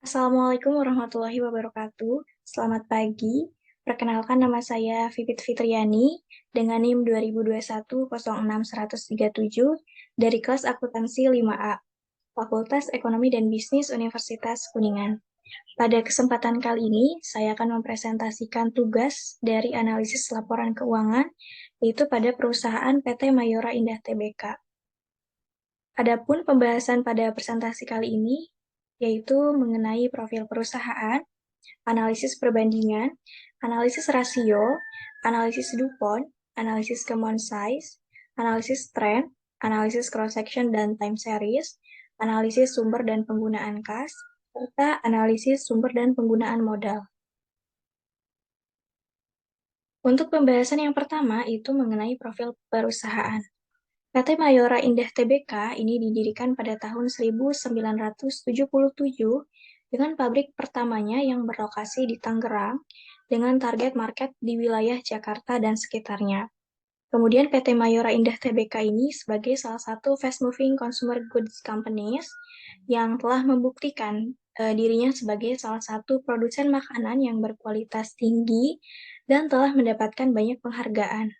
Assalamualaikum warahmatullahi wabarakatuh. Selamat pagi. Perkenalkan nama saya Vivit Fitriani dengan NIM 2021 06 137 dari kelas akuntansi 5A, Fakultas Ekonomi dan Bisnis Universitas Kuningan. Pada kesempatan kali ini, saya akan mempresentasikan tugas dari analisis laporan keuangan, yaitu pada perusahaan PT Mayora Indah Tbk. Adapun pembahasan pada presentasi kali ini, yaitu mengenai profil perusahaan, analisis perbandingan, analisis rasio, analisis DuPont, analisis common size, analisis trend, analisis cross-section dan time series, analisis sumber dan penggunaan kas, serta analisis sumber dan penggunaan modal. Untuk pembahasan yang pertama itu mengenai profil perusahaan. PT Mayora Indah Tbk ini didirikan pada tahun 1977 dengan pabrik pertamanya yang berlokasi di Tangerang dengan target market di wilayah Jakarta dan sekitarnya. Kemudian PT Mayora Indah Tbk ini sebagai salah satu fast-moving consumer goods companies yang telah membuktikan dirinya sebagai salah satu produsen makanan yang berkualitas tinggi dan telah mendapatkan banyak penghargaan.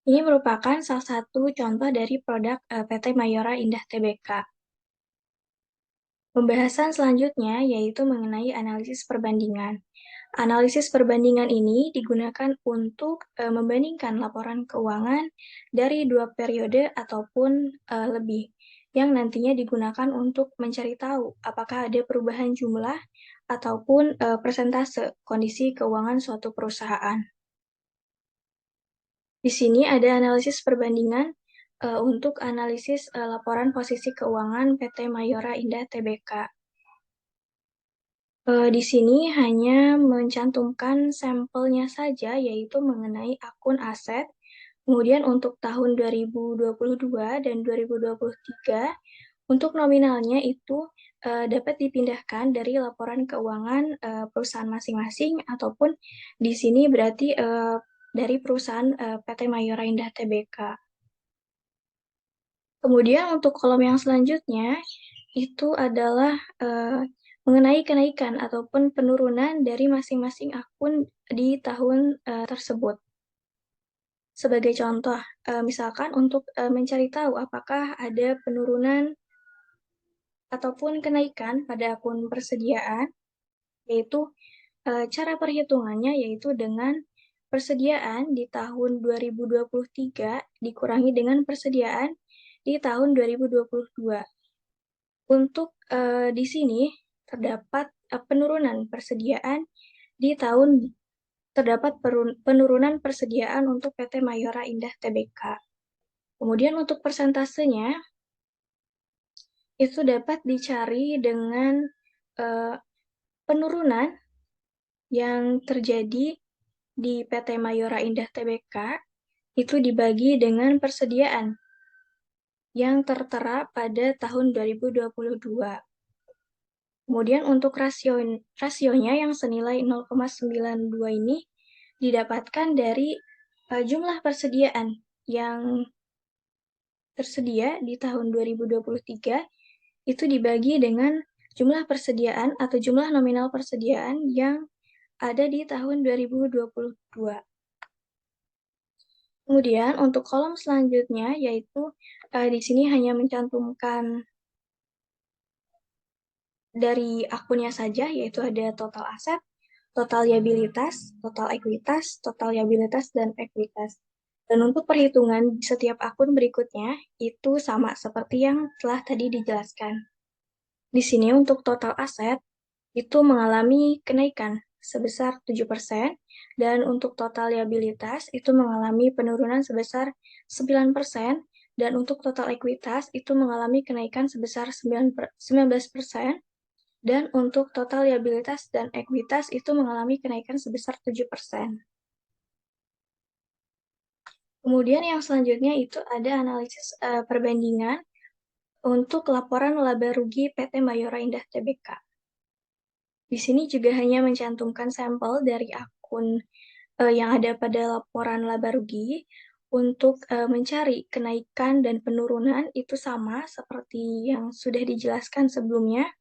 Ini merupakan salah satu contoh dari produk PT Mayora Indah Tbk. Pembahasan selanjutnya yaitu mengenai analisis perbandingan. Analisis perbandingan ini digunakan untuk membandingkan laporan keuangan dari dua periode ataupun lebih, yang nantinya digunakan untuk mencari tahu apakah ada perubahan jumlah ataupun persentase kondisi keuangan suatu perusahaan. Di sini ada analisis perbandingan untuk analisis laporan posisi keuangan PT Mayora Indah Tbk. Di sini hanya mencantumkan sampelnya saja, yaitu mengenai akun aset. Kemudian untuk tahun 2022 dan 2023, untuk nominalnya itu dapat dipindahkan dari laporan keuangan perusahaan masing-masing, ataupun di sini berarti dari perusahaan PT Mayora Indah Tbk. Kemudian untuk kolom yang selanjutnya itu adalah mengenai kenaikan ataupun penurunan dari masing-masing akun di tahun tersebut. Sebagai contoh, misalkan untuk mencari tahu apakah ada penurunan ataupun kenaikan pada akun persediaan, yaitu cara perhitungannya yaitu dengan persediaan di tahun 2023 dikurangi dengan persediaan di tahun 2022. Untuk di sini terdapat penurunan persediaan di tahun terdapat penurunan persediaan untuk PT Mayora Indah Tbk. Kemudian untuk persentasenya itu dapat dicari dengan penurunan yang terjadi di PT Mayora Indah Tbk itu dibagi dengan persediaan yang tertera pada tahun 2022. Kemudian untuk rasionya yang senilai 0,92 ini didapatkan dari jumlah persediaan yang tersedia di tahun 2023 itu dibagi dengan jumlah persediaan atau jumlah nominal persediaan yang ada di tahun 2022. Kemudian untuk kolom selanjutnya yaitu di sini hanya mencantumkan dari akunnya saja, yaitu ada total aset, total liabilitas, total ekuitas, total liabilitas, dan ekuitas. Dan untuk perhitungan di setiap akun berikutnya, itu sama seperti yang telah tadi dijelaskan. Di sini untuk total aset, itu mengalami kenaikan sebesar 7%, dan untuk total liabilitas, itu mengalami penurunan sebesar 9%, dan untuk total ekuitas, itu mengalami kenaikan sebesar 19%, dan untuk total liabilitas dan ekuitas itu mengalami kenaikan sebesar 7%. Kemudian yang selanjutnya itu ada analisis perbandingan untuk laporan laba rugi PT Mayora Indah Tbk. Di sini juga hanya mencantumkan sampel dari akun yang ada pada laporan laba rugi untuk mencari kenaikan dan penurunan itu sama seperti yang sudah dijelaskan sebelumnya.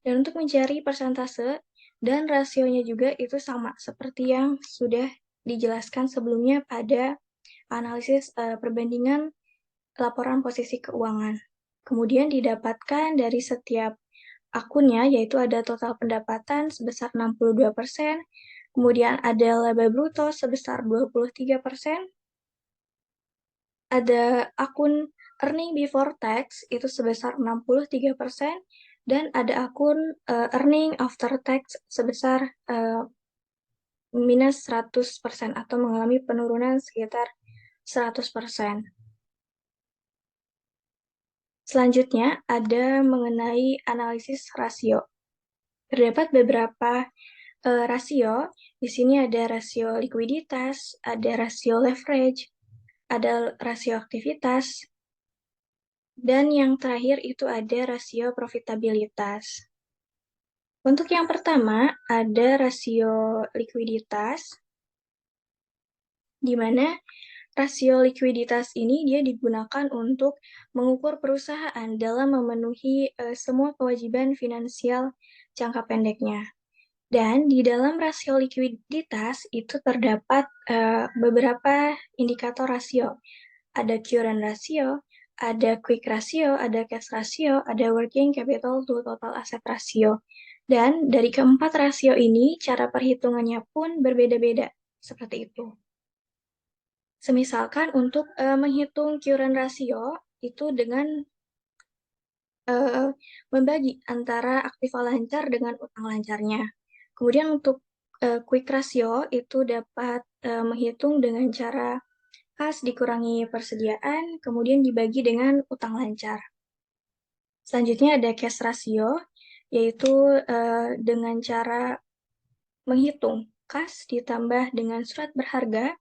Dan untuk mencari persentase dan rasionya juga itu sama seperti yang sudah dijelaskan sebelumnya pada analisis perbandingan laporan posisi keuangan. Kemudian didapatkan dari setiap akunnya, yaitu ada total pendapatan sebesar 62%, kemudian ada laba bruto sebesar 23%, ada akun earning before tax itu sebesar 63%, dan ada akun earning after tax sebesar minus 100% atau mengalami penurunan sekitar 100%. Selanjutnya ada mengenai analisis rasio. Terdapat beberapa rasio. Di sini ada rasio likuiditas, ada rasio leverage, ada rasio aktivitas, dan yang terakhir itu ada rasio profitabilitas. Untuk yang pertama, ada rasio likuiditas, di mana rasio likuiditas ini dia digunakan untuk mengukur perusahaan dalam memenuhi semua kewajiban finansial jangka pendeknya. Dan di dalam rasio likuiditas itu terdapat beberapa indikator rasio. Ada current ratio, ada quick ratio, ada cash ratio, ada working capital to total asset ratio. Dan dari keempat rasio ini, cara perhitungannya pun berbeda-beda, seperti itu. Semisalkan untuk menghitung current ratio, itu dengan membagi antara aktiva lancar dengan utang lancarnya. Kemudian untuk quick ratio itu dapat menghitung dengan cara kas dikurangi persediaan, kemudian dibagi dengan utang lancar. Selanjutnya ada cash ratio, yaitu dengan cara menghitung kas ditambah dengan surat berharga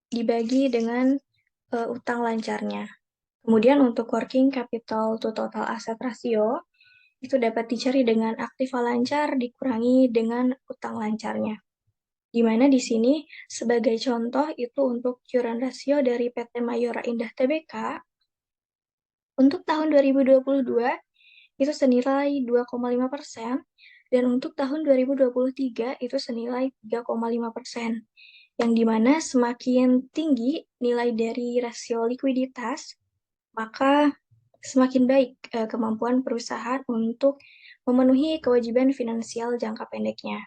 dibagi dengan utang lancarnya. Kemudian untuk working capital to total asset ratio, itu dapat dicari dengan aktiva lancar dikurangi dengan utang lancarnya. Di mana di sini sebagai contoh itu untuk current ratio dari PT Mayora Indah Tbk untuk tahun 2022 itu senilai 2,5%, dan untuk tahun 2023 itu senilai 3,5%. Yang dimana semakin tinggi nilai dari rasio likuiditas, maka semakin baik kemampuan perusahaan untuk memenuhi kewajiban finansial jangka pendeknya.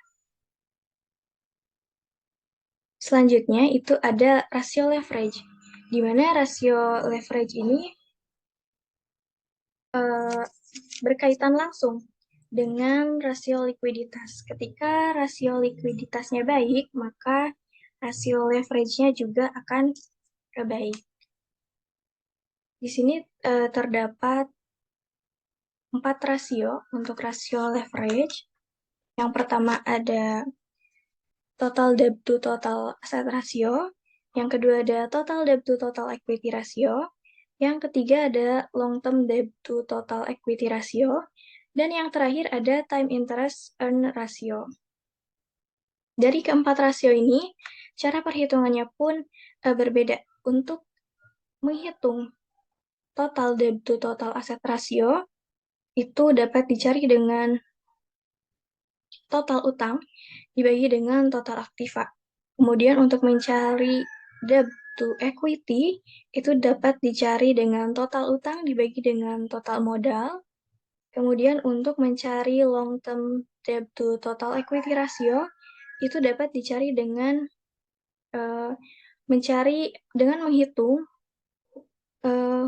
Selanjutnya itu ada rasio leverage, di mana rasio leverage ini berkaitan langsung dengan rasio likuiditas. Ketika rasio likuiditasnya baik, maka rasio leverage-nya juga akan baik. Di sini terdapat 4 rasio untuk rasio leverage. Yang pertama ada total debt to total asset ratio, yang kedua ada total debt to total equity ratio, yang ketiga ada long term debt to total equity ratio, dan yang terakhir ada time interest earn ratio. Dari keempat rasio ini, cara perhitungannya pun berbeda. Untuk menghitung total debt to total asset ratio, itu dapat dicari dengan total utang dibagi dengan total aktiva. Kemudian untuk mencari debt to equity, itu dapat dicari dengan total utang dibagi dengan total modal. Kemudian untuk mencari long term debt to total equity ratio, itu dapat dicari dengan menghitung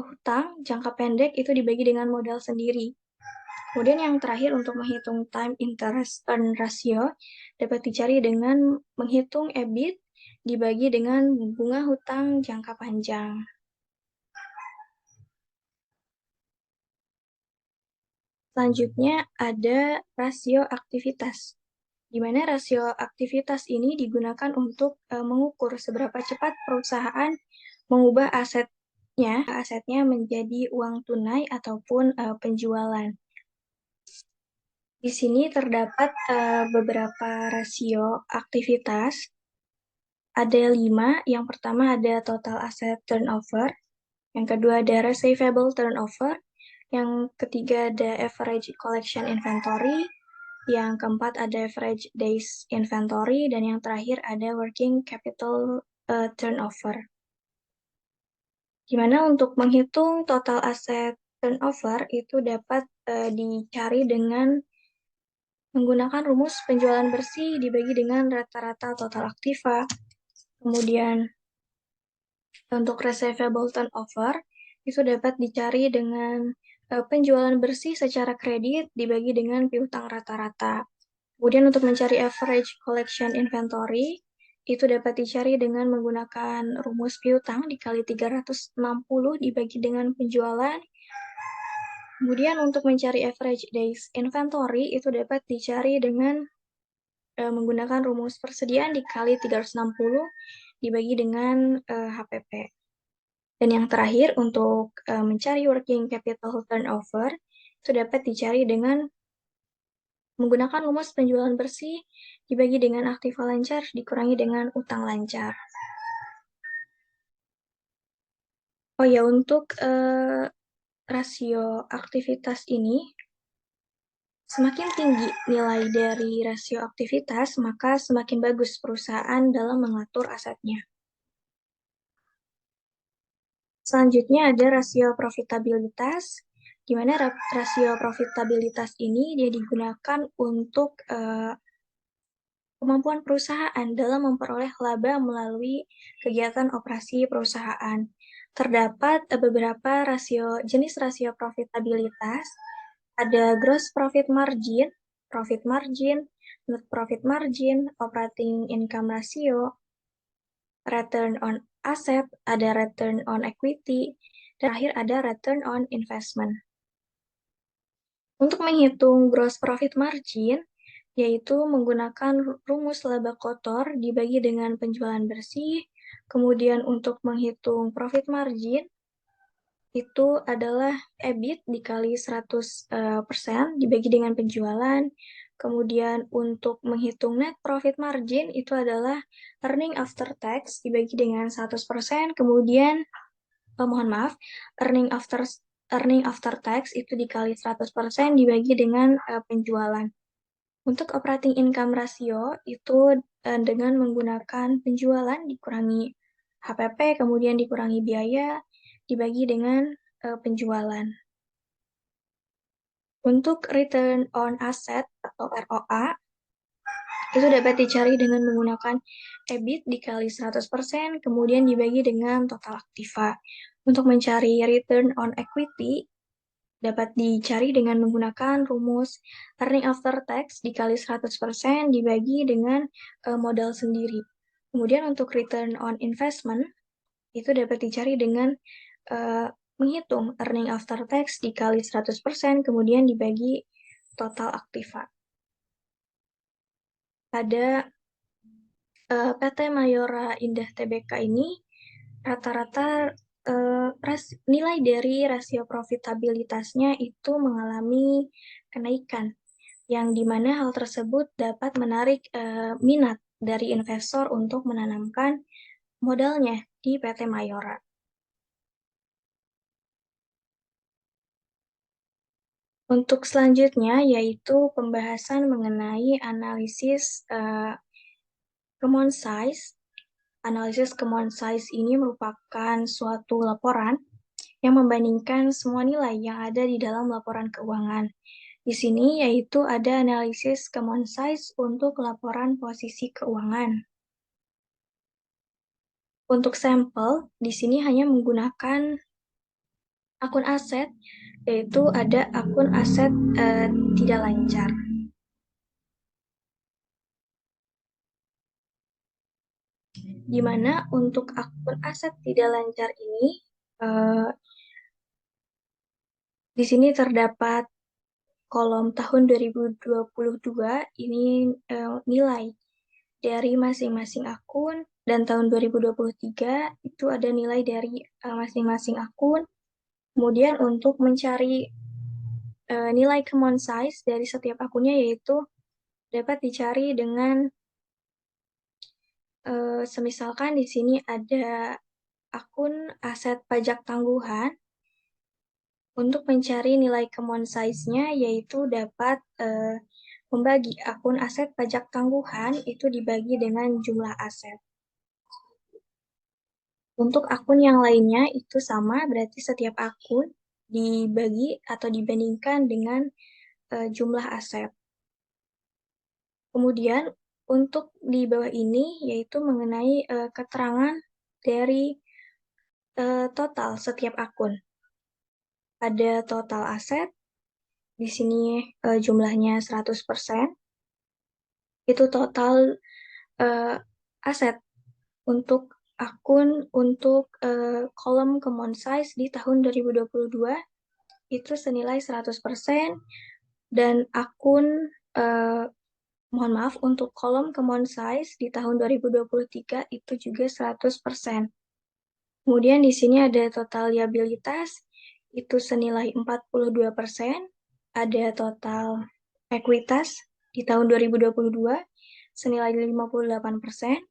hutang jangka pendek itu dibagi dengan modal sendiri. Kemudian yang terakhir untuk menghitung time interest earn ratio dapat dicari dengan menghitung EBIT dibagi dengan bunga hutang jangka panjang. Selanjutnya ada rasio aktivitas, di mana rasio aktivitas ini digunakan untuk mengukur seberapa cepat perusahaan mengubah asetnya menjadi uang tunai ataupun penjualan. Di sini terdapat beberapa rasio aktivitas. Ada 5. Yang pertama ada total asset turnover, yang kedua ada receivable turnover, Yang ketiga ada average collection inventory, yang keempat ada average days inventory, dan yang terakhir ada working capital turnover. Dimana untuk menghitung total aset turnover itu dapat dicari dengan menggunakan rumus penjualan bersih dibagi dengan rata-rata total aktiva. Kemudian untuk receivable turnover itu dapat dicari dengan penjualan bersih secara kredit dibagi dengan piutang rata-rata. Kemudian untuk mencari average collection inventory itu dapat dicari dengan menggunakan rumus piutang dikali 360 dibagi dengan penjualan. Kemudian untuk mencari average days inventory itu dapat dicari dengan menggunakan rumus persediaan dikali 360 dibagi dengan HPP. Dan yang terakhir untuk mencari working capital turnover itu dapat dicari dengan menggunakan rumus penjualan bersih dibagi dengan aktiva lancar dikurangi dengan utang lancar. Oh ya, untuk rasio aktivitas ini, semakin tinggi nilai dari rasio aktivitas, maka semakin bagus perusahaan dalam mengatur asetnya. Selanjutnya ada rasio profitabilitas, di mana rasio profitabilitas ini dia digunakan untuk kemampuan perusahaan dalam memperoleh laba melalui kegiatan operasi perusahaan. Terdapat beberapa jenis rasio profitabilitas. Ada gross profit margin, net profit margin, operating income ratio, return on asset, ada return on equity, dan terakhir ada return on investment. Untuk menghitung gross profit margin, yaitu menggunakan rumus laba kotor dibagi dengan penjualan bersih. Kemudian untuk menghitung profit margin, itu adalah EBIT dikali 100% dibagi dengan penjualan. Kemudian untuk menghitung net profit margin, itu adalah earning after tax dibagi dengan 100%. Kemudian, mohon maaf, earning after tax itu dikali 100% dibagi dengan penjualan. Untuk operating income ratio itu dengan menggunakan penjualan dikurangi HPP, kemudian dikurangi biaya, dibagi dengan penjualan. Untuk return on asset atau ROA, itu dapat dicari dengan menggunakan EBIT dikali 100%, kemudian dibagi dengan total aktiva. Untuk mencari return on equity, dapat dicari dengan menggunakan rumus earning after tax dikali 100% dibagi dengan modal sendiri. Kemudian untuk return on investment, itu dapat dicari dengan menghitung earning after tax dikali 100%, kemudian dibagi total aktiva. Pada PT Mayora Indah Tbk ini, rata-rata nilai dari rasio profitabilitasnya itu mengalami kenaikan, yang dimana hal tersebut dapat menarik minat dari investor untuk menanamkan modalnya di PT Mayora. Untuk selanjutnya yaitu pembahasan mengenai analisis common size. Analisis common size ini merupakan suatu laporan yang membandingkan semua nilai yang ada di dalam laporan keuangan. Di sini yaitu ada analisis common size untuk laporan posisi keuangan. Untuk sampel, di sini hanya menggunakan akun aset, yaitu ada akun aset tidak lancar. Di mana untuk akun aset tidak lancar ini, di sini terdapat kolom tahun 2022 ini nilai dari masing-masing akun, dan tahun 2023 itu ada nilai dari masing-masing akun. Kemudian untuk mencari nilai common size dari setiap akunnya yaitu dapat dicari dengan semisalkan di sini ada akun aset pajak tangguhan. untuk mencari nilai common size-nya, yaitu dapat membagi akun aset pajak tangguhan itu dibagi dengan jumlah aset. Untuk akun yang lainnya itu sama, berarti setiap akun dibagi atau dibandingkan dengan jumlah aset. Kemudian untuk di bawah ini yaitu mengenai keterangan dari total setiap akun. Ada total aset, di sini jumlahnya 100%, itu total aset untuk akun untuk kolom common size di tahun 2022 itu senilai 100%, dan akun mohon maaf, untuk kolom common size di tahun 2023 itu juga 100%. Kemudian di sini ada total liabilitas, itu senilai 42%, ada total ekuitas di tahun 2022 senilai 58%,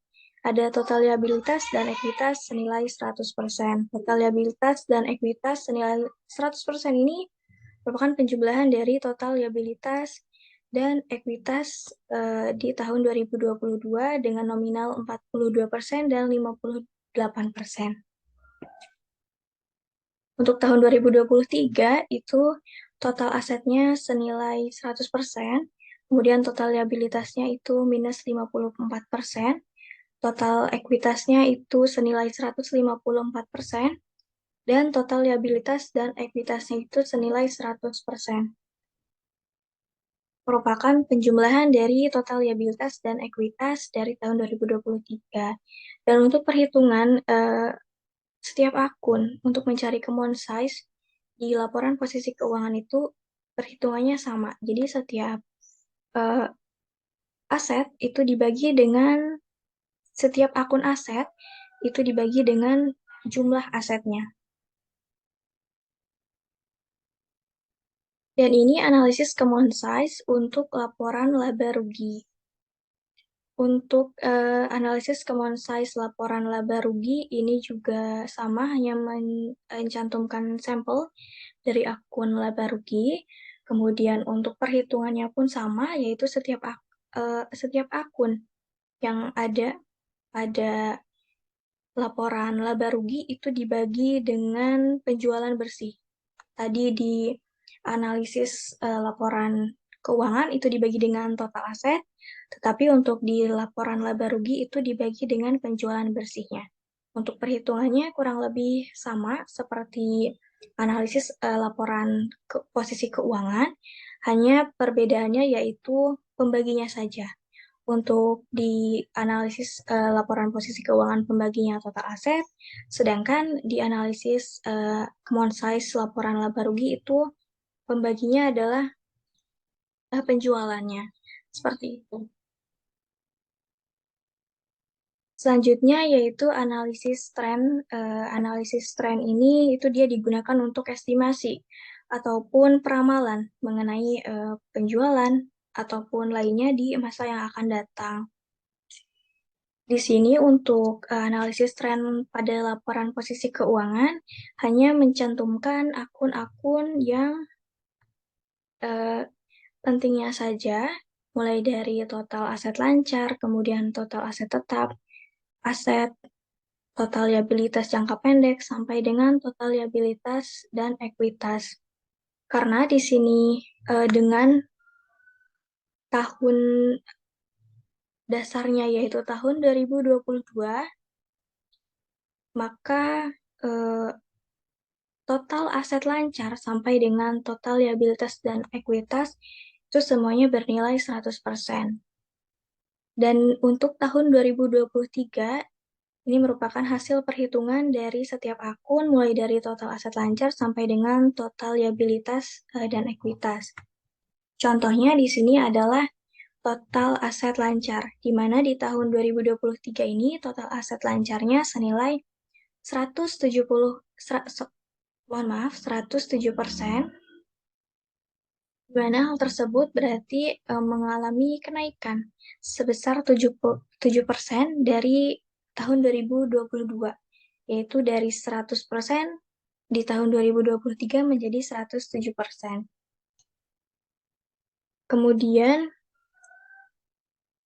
ada total liabilitas dan ekuitas senilai 100%. Total liabilitas dan ekuitas senilai 100% ini merupakan penjumlahan dari total liabilitas dan ekuitas di tahun 2022 dengan nominal 42% dan 58%. Untuk tahun 2023 itu total asetnya senilai 100%, kemudian total liabilitasnya itu minus 54%, total ekuitasnya itu senilai 154%, dan total liabilitas dan ekuitasnya itu senilai 100%. Merupakan penjumlahan dari total liabilitas dan ekuitas dari tahun 2023. Dan untuk perhitungan setiap akun untuk mencari common size di laporan posisi keuangan itu perhitungannya sama. Jadi setiap aset itu dibagi dengan setiap akun aset itu dibagi dengan jumlah asetnya. Dan ini analisis common size untuk laporan laba rugi. Untuk analisis common size laporan laba rugi ini juga sama, hanya mencantumkan sampel dari akun laba rugi. Kemudian untuk perhitungannya pun sama, yaitu setiap akun yang ada pada laporan laba rugi itu dibagi dengan penjualan bersih. Tadi di analisis laporan keuangan itu dibagi dengan total aset, tetapi untuk di laporan laba rugi itu dibagi dengan penjualan bersihnya. Untuk perhitungannya kurang lebih sama seperti analisis laporan posisi keuangan, hanya perbedaannya yaitu pembaginya saja. Untuk di analisis laporan posisi keuangan pembaginya total aset, sedangkan di analisis common size laporan laba rugi itu pembaginya adalah penjualannya. Seperti itu. Selanjutnya yaitu analisis tren. Analisis tren ini itu dia digunakan untuk estimasi ataupun peramalan mengenai penjualan ataupun lainnya di masa yang akan datang. Di sini untuk analisis tren pada laporan posisi keuangan hanya mencantumkan akun-akun yang pentingnya saja, mulai dari total aset lancar, kemudian total aset tetap, aset, total liabilitas jangka pendek, sampai dengan total liabilitas dan ekuitas. Karena di sini dengan tahun dasarnya yaitu tahun 2022, maka total aset lancar sampai dengan total liabilitas dan ekuitas itu semuanya bernilai 100%. Dan untuk tahun 2023, ini merupakan hasil perhitungan dari setiap akun mulai dari total aset lancar sampai dengan total liabilitas dan ekuitas. Contohnya di sini adalah total aset lancar, di mana di tahun 2023 ini total aset lancarnya senilai 107%, di mana hal tersebut berarti mengalami kenaikan sebesar 7% dari tahun 2022, yaitu dari 100% di tahun 2023 menjadi 107%. Kemudian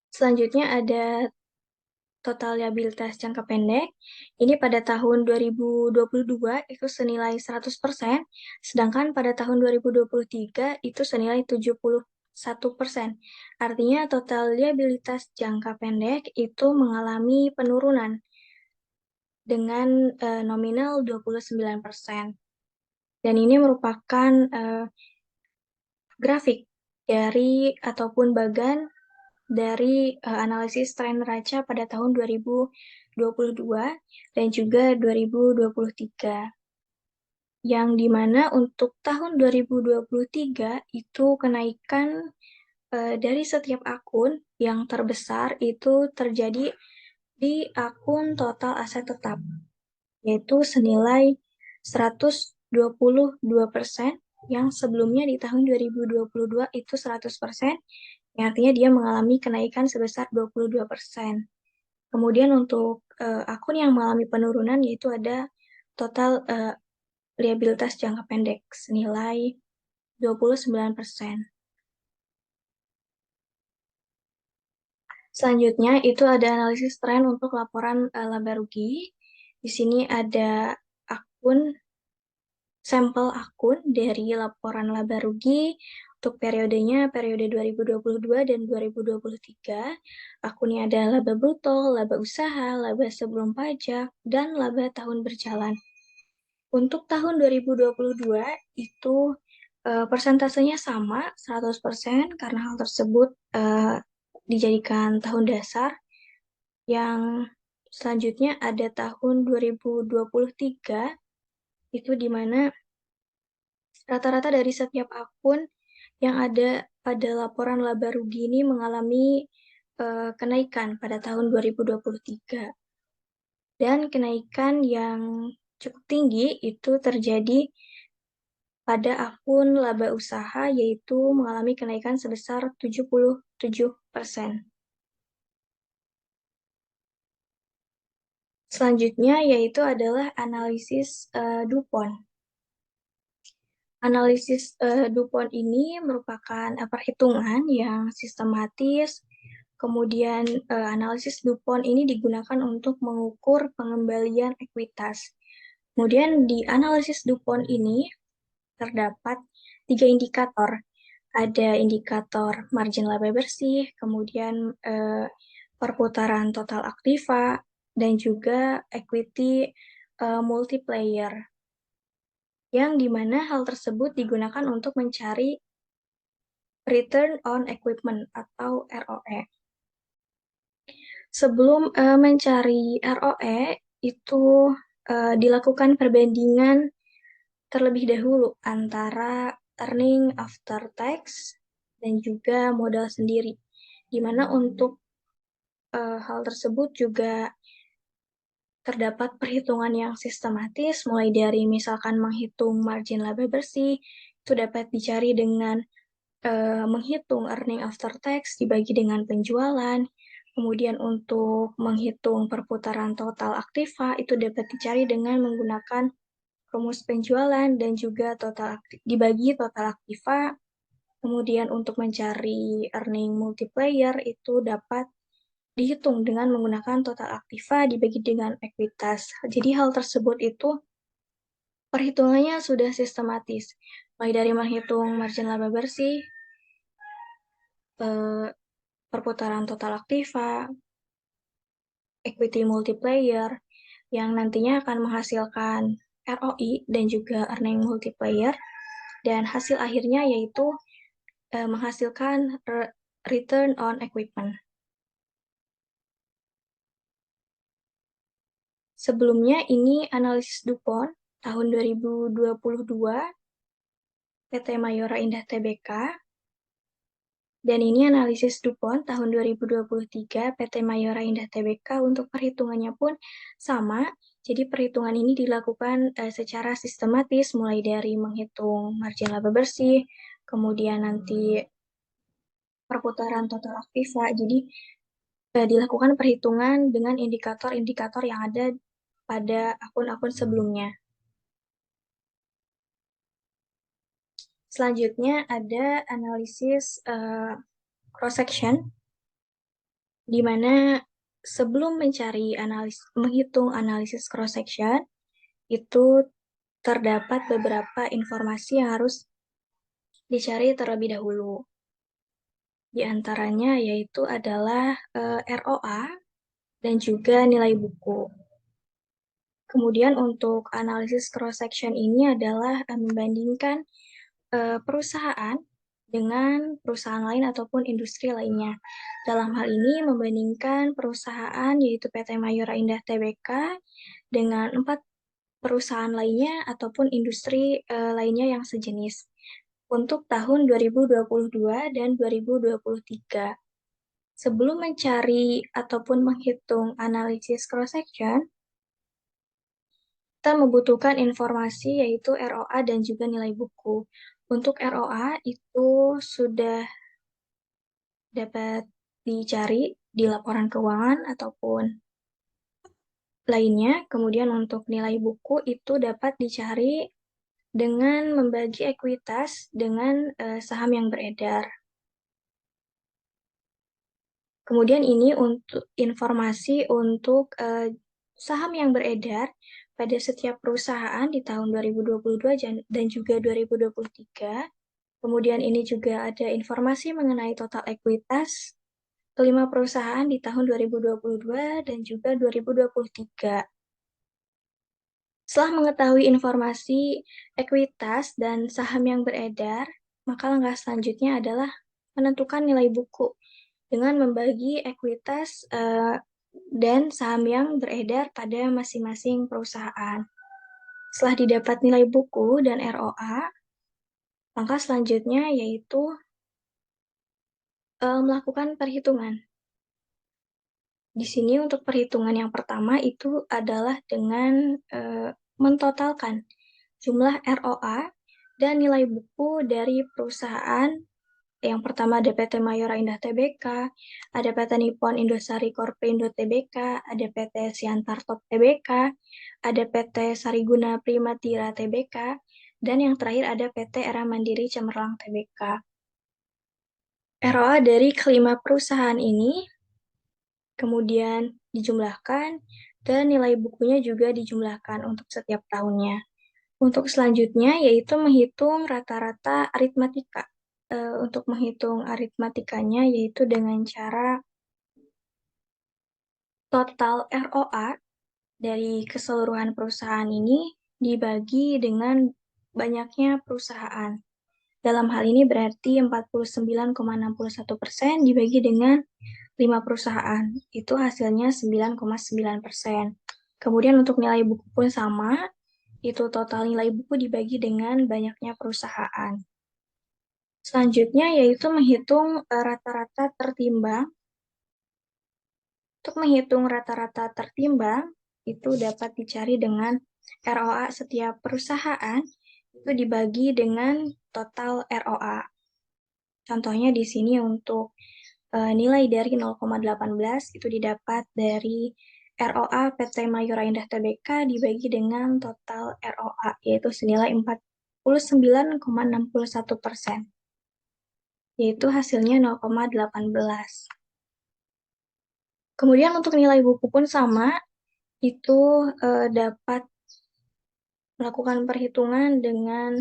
selanjutnya ada total liabilitas jangka pendek. Ini pada tahun 2022 itu senilai 100%, sedangkan pada tahun 2023 itu senilai 71%. Artinya total liabilitas jangka pendek itu mengalami penurunan dengan nominal 29%. Dan ini merupakan grafik dari ataupun bagan dari analisis tren neraca pada tahun 2022 dan juga 2023. Yang dimana untuk tahun 2023 itu kenaikan dari setiap akun yang terbesar itu terjadi di akun total aset tetap, yaitu senilai 122%, yang sebelumnya di tahun 2022 itu 100%, yang artinya dia mengalami kenaikan sebesar 22%. Kemudian untuk akun yang mengalami penurunan yaitu ada total liabilitas jangka pendek senilai 29%. Selanjutnya itu ada analisis tren untuk laporan laba rugi. Di sini ada akun sampel akun dari laporan laba rugi untuk periodenya periode 2022 dan 2023. Akunnya ada laba bruto, laba usaha, laba sebelum pajak, dan laba tahun berjalan. Untuk tahun 2022 itu persentasenya sama 100% karena hal tersebut dijadikan tahun dasar. Yang selanjutnya ada tahun 2023 itu di mana rata-rata dari setiap akun yang ada pada laporan laba rugi ini mengalami kenaikan pada tahun 2023. Dan kenaikan yang cukup tinggi itu terjadi pada akun laba usaha, yaitu mengalami kenaikan sebesar 77%. Selanjutnya yaitu adalah analisis DuPont. Analisis DuPont ini merupakan perhitungan yang sistematis. Kemudian analisis DuPont ini digunakan untuk mengukur pengembalian ekuitas. Kemudian di analisis DuPont ini terdapat 3 indikator. Ada indikator margin laba bersih, kemudian perputaran total aktiva, dan juga equity multiplier, yang dimana hal tersebut digunakan untuk mencari return on equipment atau ROE. Sebelum mencari ROE, itu dilakukan perbandingan terlebih dahulu antara earning after tax dan juga modal sendiri, di mana untuk hal tersebut juga terdapat perhitungan yang sistematis, mulai dari misalkan menghitung margin laba bersih, itu dapat dicari dengan menghitung earning after tax dibagi dengan penjualan. Kemudian untuk menghitung perputaran total aktiva, itu dapat dicari dengan menggunakan rumus penjualan dan juga dibagi total aktiva. Kemudian untuk mencari earning multiplier itu dapat dihitung dengan menggunakan total aktiva dibagi dengan ekuitas. Jadi hal tersebut itu perhitungannya sudah sistematis, mulai dari menghitung margin laba bersih, perputaran total aktiva, equity multiplier, yang nantinya akan menghasilkan ROI dan juga earning multiplier, dan hasil akhirnya yaitu menghasilkan return on equipment. Sebelumnya ini analisis DuPont tahun 2022 PT Mayora Indah Tbk, dan ini analisis DuPont tahun 2023 PT Mayora Indah Tbk. Untuk perhitungannya pun sama, jadi perhitungan ini dilakukan secara sistematis mulai dari menghitung margin laba bersih, kemudian nanti perputaran total aktiva. Jadi dilakukan perhitungan dengan indikator-indikator yang ada pada akun-akun sebelumnya. Selanjutnya ada analisis cross-section, di mana sebelum menghitung analisis cross-section, itu terdapat beberapa informasi yang harus dicari terlebih dahulu. Di antaranya yaitu adalah ROA dan juga nilai buku. Kemudian untuk analisis cross-section ini adalah membandingkan perusahaan dengan perusahaan lain ataupun industri lainnya. Dalam hal ini membandingkan perusahaan yaitu PT Mayora Indah Tbk dengan 4 perusahaan lainnya ataupun industri lainnya yang sejenis untuk tahun 2022 dan 2023. Sebelum mencari ataupun menghitung analisis cross-section, kita membutuhkan informasi yaitu ROA dan juga nilai buku. Untuk ROA itu sudah dapat dicari di laporan keuangan ataupun lainnya. Kemudian untuk nilai buku itu dapat dicari dengan membagi ekuitas dengan saham yang beredar. Kemudian ini untuk informasi untuk saham yang beredar pada setiap perusahaan di tahun 2022 dan juga 2023. Kemudian ini juga ada informasi mengenai total ekuitas kelima perusahaan di tahun 2022 dan juga 2023. Setelah mengetahui informasi ekuitas dan saham yang beredar, maka langkah selanjutnya adalah menentukan nilai buku dengan membagi ekuitas dan saham yang beredar pada masing-masing perusahaan. Setelah didapat nilai buku dan ROA, langkah selanjutnya yaitu melakukan perhitungan. Di sini untuk perhitungan yang pertama itu adalah dengan mentotalkan jumlah ROA dan nilai buku dari perusahaan. Yang pertama ada PT Mayora Indah Tbk, ada PT Nippon Indosari Korprindo Tbk, ada PT Siantar Top Tbk, ada PT Sariguna Primatira Tbk, dan yang terakhir ada PT Era Mandiri Cemerlang Tbk. ROA dari kelima perusahaan ini kemudian dijumlahkan dan nilai bukunya juga dijumlahkan untuk setiap tahunnya. Untuk selanjutnya yaitu menghitung rata-rata aritmatika. Untuk menghitung aritmatikanya yaitu dengan cara total ROA dari keseluruhan perusahaan ini dibagi dengan banyaknya perusahaan. Dalam hal ini berarti 49,61% dibagi dengan 5 perusahaan. Itu hasilnya 9,9%. Kemudian untuk nilai buku pun sama, itu total nilai buku dibagi dengan banyaknya perusahaan. Selanjutnya yaitu menghitung rata-rata tertimbang. Untuk menghitung rata-rata tertimbang, itu dapat dicari dengan ROA setiap perusahaan, itu dibagi dengan total ROA. Contohnya di sini untuk nilai dari 0,18 itu didapat dari ROA PT Mayora Indah Tbk dibagi dengan total ROA, yaitu senilai 49,61%, yaitu hasilnya 0,18. Kemudian untuk nilai buku pun sama, itu dapat melakukan perhitungan dengan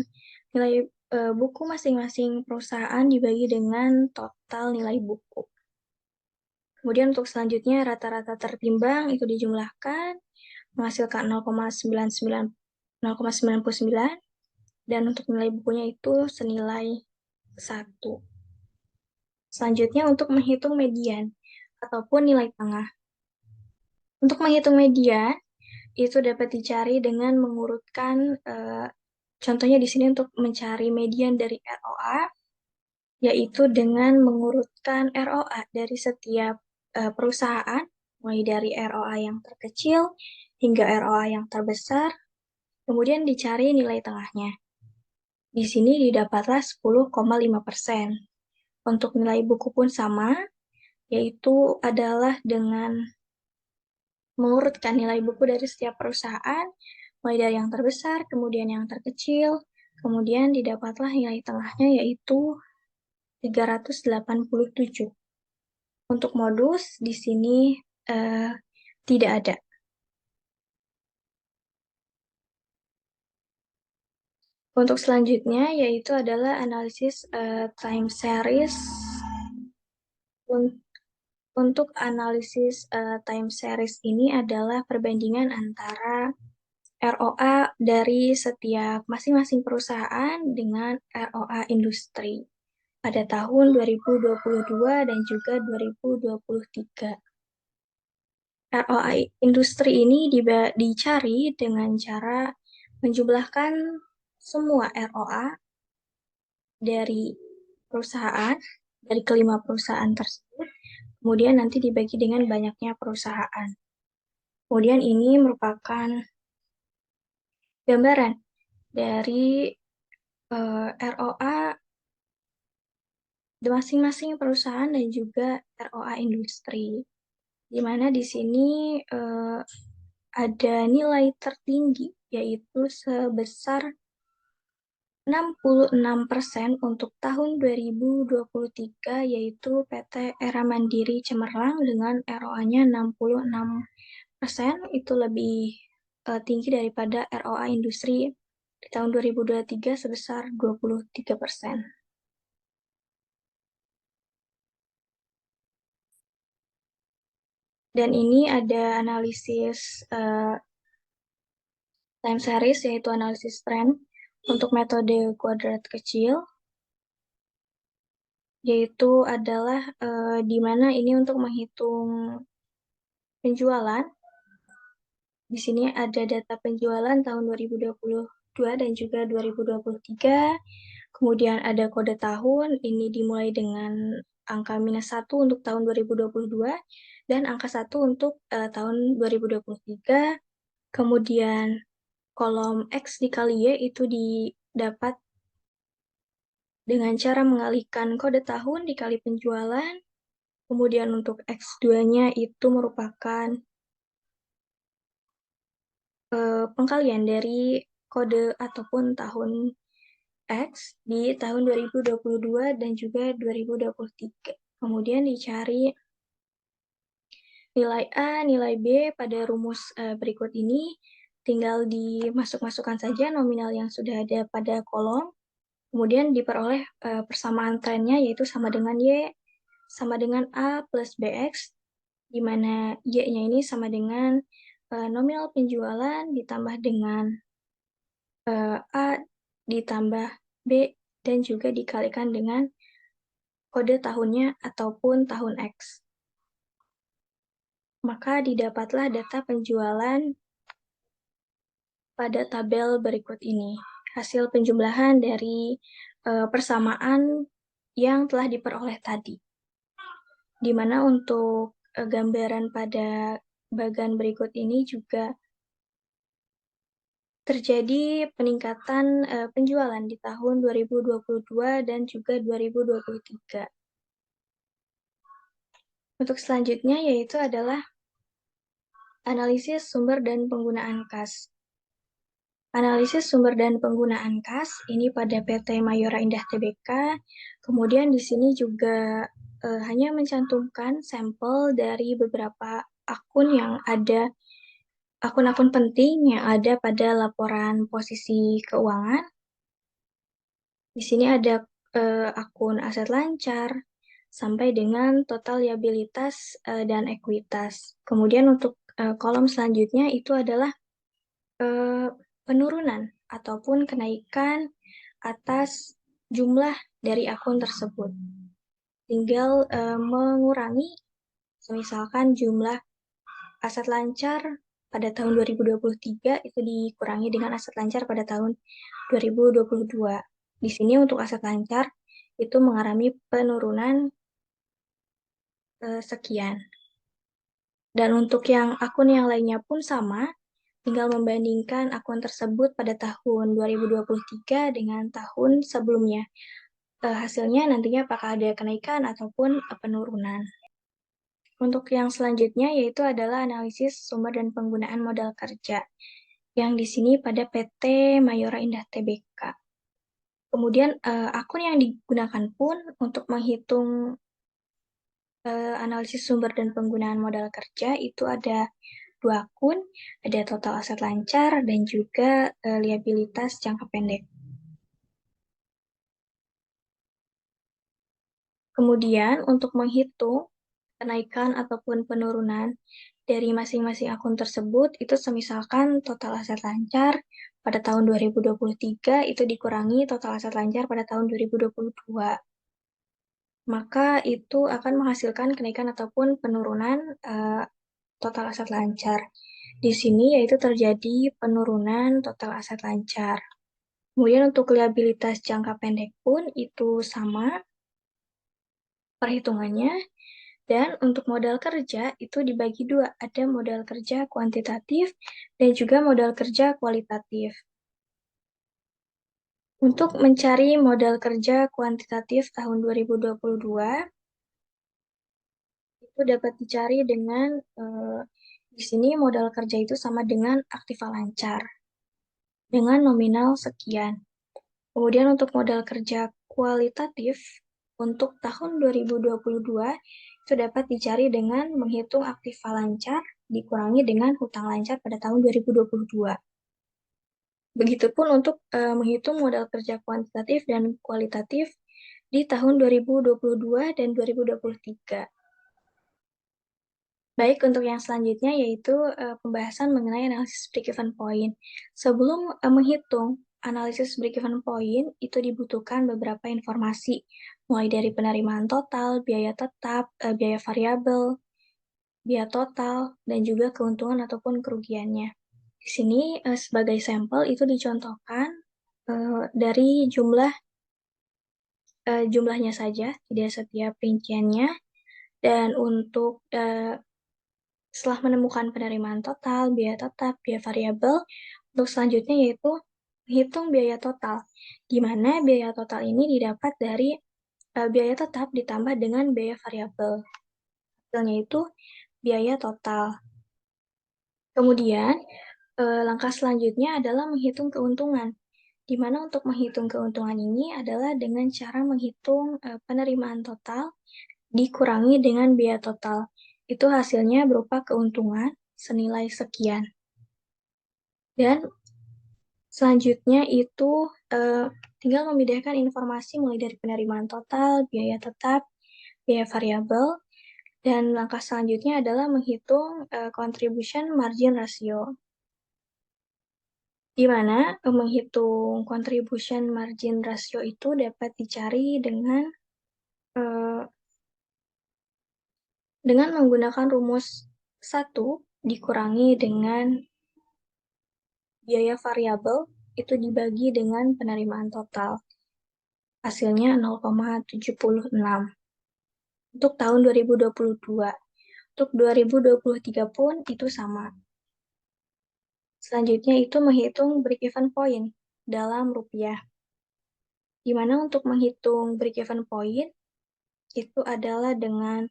nilai buku masing-masing perusahaan dibagi dengan total nilai buku. Kemudian untuk selanjutnya rata-rata tertimbang itu dijumlahkan menghasilkan 0,99 dan untuk nilai bukunya itu senilai 1. Selanjutnya untuk menghitung median ataupun nilai tengah. Untuk menghitung median itu dapat dicari dengan mengurutkan contohnya di sini untuk mencari median dari ROA yaitu dengan mengurutkan ROA dari setiap perusahaan mulai dari ROA yang terkecil hingga ROA yang terbesar, kemudian dicari nilai tengahnya. Di sini didapatlah 10,5%. Untuk nilai buku pun sama, yaitu adalah dengan mengurutkan nilai buku dari setiap perusahaan, mulai dari yang terbesar, kemudian yang terkecil, Kemudian didapatlah nilai tengahnya yaitu 387. Untuk modus di sini tidak ada. Untuk selanjutnya yaitu adalah analisis time series. Untuk analisis time series ini adalah perbandingan antara ROA dari setiap masing-masing perusahaan dengan ROA industri pada tahun 2022 dan juga 2023. ROA industri ini dicari dengan cara menjumlahkan semua ROA dari perusahaan, dari kelima perusahaan tersebut, kemudian nanti dibagi dengan banyaknya perusahaan. Kemudian ini merupakan gambaran dari ROA masing-masing perusahaan dan juga ROA industri, di mana di sini ada nilai tertinggi yaitu sebesar 66% untuk tahun 2023, yaitu PT Era Mandiri Cemerlang dengan ROA-nya 66%, itu lebih tinggi daripada ROA industri di tahun 2023 sebesar 23%. Dan ini ada analisis time series, yaitu analisis tren untuk metode kuadrat kecil, yaitu adalah di mana ini untuk menghitung penjualan. Di sini ada data penjualan tahun 2022 dan juga 2023. Kemudian ada kode tahun, ini dimulai dengan angka -1 untuk tahun 2022 dan angka 1 untuk tahun 2023. Kemudian kolom X dikali Y itu didapat dengan cara mengalihkan kode tahun dikali penjualan. Kemudian untuk X2-nya itu merupakan pengkalian dari kode ataupun tahun X di tahun 2022 dan juga 2023. Kemudian dicari nilai A, nilai B pada rumus berikut ini. Tinggal dimasuk-masukkan saja nominal yang sudah ada pada kolom. Kemudian diperoleh persamaan trennya yaitu sama dengan Y sama dengan A plus BX, di mana Y-nya ini sama dengan nominal penjualan ditambah dengan A ditambah B dan juga dikalikan dengan kode tahunnya ataupun tahun X. Maka didapatlah data penjualan pada tabel berikut ini. Hasil penjumlahan dari persamaan yang telah diperoleh tadi. Di mana untuk gambaran pada bagan berikut ini juga terjadi peningkatan penjualan di tahun 2022 dan juga 2023. Untuk selanjutnya yaitu adalah analisis sumber dan penggunaan kas. Analisis sumber dan penggunaan kas ini pada PT Mayora Indah Tbk. Kemudian di sini juga hanya mencantumkan sampel dari beberapa akun yang ada, akun-akun penting yang ada pada laporan posisi keuangan. Di sini ada akun aset lancar sampai dengan total liabilitas dan ekuitas. Kemudian untuk kolom selanjutnya itu adalah penurunan ataupun kenaikan atas jumlah dari akun tersebut. Tinggal mengurangi, misalkan jumlah aset lancar pada tahun 2023 itu dikurangi dengan aset lancar pada tahun 2022. Di sini untuk aset lancar itu mengalami penurunan sekian. Dan untuk yang akun yang lainnya pun sama, tinggal membandingkan akun tersebut pada tahun 2023 dengan tahun sebelumnya. Hasilnya nantinya apakah ada kenaikan ataupun penurunan. Untuk yang selanjutnya yaitu adalah analisis sumber dan penggunaan modal kerja. Yang di sini pada PT Mayora Indah Tbk. Kemudian akun yang digunakan pun untuk menghitung analisis sumber dan penggunaan modal kerja itu ada dua akun, ada total aset lancar dan juga liabilitas jangka pendek. Kemudian untuk menghitung kenaikan ataupun penurunan dari masing-masing akun tersebut, itu semisalkan total aset lancar pada tahun 2023 itu dikurangi total aset lancar pada tahun 2022. Maka itu akan menghasilkan kenaikan ataupun penurunan total aset lancar. Di sini yaitu terjadi penurunan total aset lancar. Kemudian untuk liabilitas jangka pendek pun itu sama perhitungannya. Dan untuk modal kerja itu dibagi dua, ada modal kerja kuantitatif dan juga modal kerja kualitatif. Untuk mencari modal kerja kuantitatif tahun 2022, itu dapat dicari dengan di sini modal kerja itu sama dengan aktiva lancar dengan nominal sekian. Kemudian untuk modal kerja kualitatif untuk tahun 2022 itu dapat dicari dengan menghitung aktiva lancar dikurangi dengan hutang lancar pada tahun 2022. Begitupun untuk menghitung modal kerja kuantitatif dan kualitatif di tahun 2022 dan 2023. Baik, untuk yang selanjutnya yaitu pembahasan mengenai analisis break-even point. Sebelum menghitung analisis break-even point, itu dibutuhkan beberapa informasi, mulai dari penerimaan total, biaya tetap, biaya variabel, biaya total, dan juga keuntungan ataupun kerugiannya. Di sini sebagai sampel itu dicontohkan dari jumlahnya saja, tidak setiap rinciannya, dan untuk setelah menemukan penerimaan total, biaya tetap, biaya variabel, untuk selanjutnya yaitu menghitung biaya total, di mana biaya total ini didapat dari biaya tetap ditambah dengan biaya variabel. Hasilnya itu biaya total. Kemudian, langkah selanjutnya adalah menghitung keuntungan, di mana untuk menghitung keuntungan ini adalah dengan cara menghitung penerimaan total dikurangi dengan biaya total. Itu hasilnya berupa keuntungan senilai sekian. Dan selanjutnya itu tinggal memindahkan informasi mulai dari penerimaan total, biaya tetap, biaya variabel, dan langkah selanjutnya adalah menghitung contribution margin ratio. Di mana menghitung contribution margin ratio itu dapat dicari dengan menggunakan rumus 1 dikurangi dengan biaya variabel itu dibagi dengan penerimaan total. Hasilnya 0,76. Untuk tahun 2022. Untuk 2023 pun itu sama. Selanjutnya itu menghitung break-even point dalam rupiah. Di mana untuk menghitung break-even point itu adalah dengan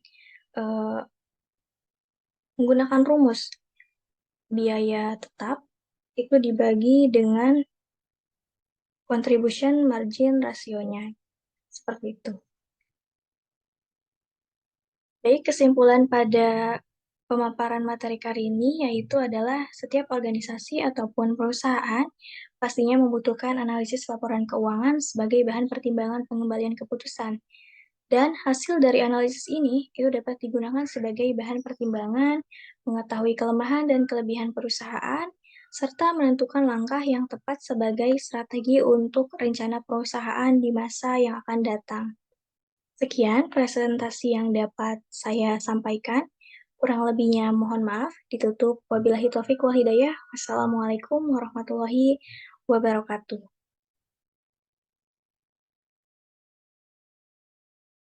menggunakan rumus biaya tetap itu dibagi dengan contribution margin rasionya. Seperti itu. Baik, kesimpulan pada pemaparan materi kali ini yaitu adalah setiap organisasi ataupun perusahaan pastinya membutuhkan analisis laporan keuangan sebagai bahan pertimbangan pengembalian keputusan. Dan hasil dari analisis ini itu dapat digunakan sebagai bahan pertimbangan, mengetahui kelemahan dan kelebihan perusahaan, serta menentukan langkah yang tepat sebagai strategi untuk rencana perusahaan di masa yang akan datang. Sekian presentasi yang dapat saya sampaikan. Kurang lebihnya mohon maaf. Ditutup. Wabillahi taufiq wal hidayah. Wassalamualaikum warahmatullahi wabarakatuh.